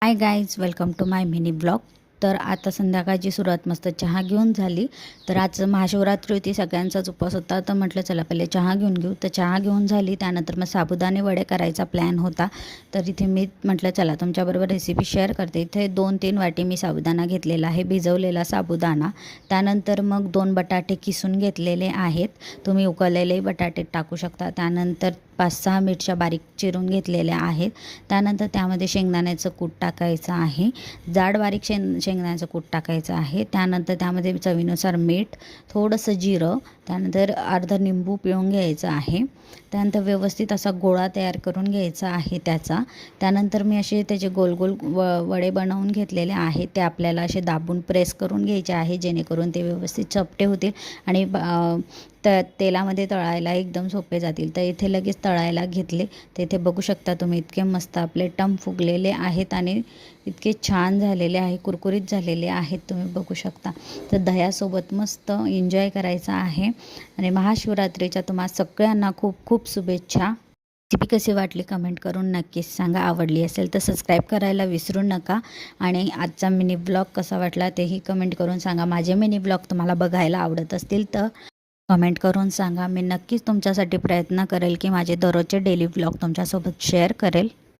High guys, welcome to my mini blog. तर आता संध्याकाळची सुरुवात मस्त चहा घेऊन झाली. तर आज महाशिवरात्री होती, सगळ्यांचाच उपवास होता. तर म्हटलं चला पहिले चहा घेऊन घेऊ. तर चहा घेऊन झाली, त्यानंतर मग साबुदाणे वडे करायचा प्लॅन होता. तर इथे मी म्हटलं चला तुमच्याबरोबर रेसिपी शेअर करते. इथे 2-3 वाटी मी साबुदाणा घेतलेला आहे, भिजवलेला साबुदाणा. त्यानंतर मग 2 बटाटे किसून घेतलेले आहेत, तुम्ही उकळलेले बटाटे टाकू शकता. त्यानंतर 5-6 मिरच्या बारीक चिरून घेतलेल्या आहेत. त्यानंतर त्यामध्ये शेंगदाण्याचं कूट टाकायचं आहे, जाड बारीक शेंगदाण्याचं कूट टाकायचं आहे. त्यानंतर त्यामध्ये चवीनुसार मीठ, थोडंसं जिरं, त्यानंतर अर्धा निंबू पिळून घ्यायचं आहे. त्यानंतर व्यवस्थित असा गोळा तयार करून घ्यायचा आहे त्याचा. त्यानंतर मी असे त्याचे गोल गोल वडे बनवून घेतलेले आहेत. ते आपल्याला असे दाबून प्रेस करून घ्यायचे आहे, जेणेकरून ते व्यवस्थित चपटे होतील आणि तेलामध्ये तळायला एकदम सोपे जातील. तर इथे लगेच तळायला घेतले. तर इथे बघू शकता तुम्ही, इतके मस्त आपले टम फुगलेले आहेत आणि इतके छान झालेले आहे, कुरकुरीत झालेले आहेत, तुम्ही बघू शकता. तर दह्यासोबत मस्त एन्जॉय करायचा आहे. आणि महाशिवरात्रीच्या तुम्हा सगळ्यांना खूप खूप शुभेच्छा. रेसिपी कशी वाटली कमेंट करून नक्कीच सांगा. आवडली असेल तर सबस्क्राईब करायला विसरू नका. आणि आजचा मिनी ब्लॉग कसा वाटला तेही कमेंट करून सांगा. माझे मिनी ब्लॉग तुम्हाला बघायला आवडत असतील तर कमेंट करून सांगा. मी नक्कीच तुमच्यासाठी प्रयत्न करेल की माझे दररोजचे डेली ब्लॉग तुमच्यासोबत शेअर करेल.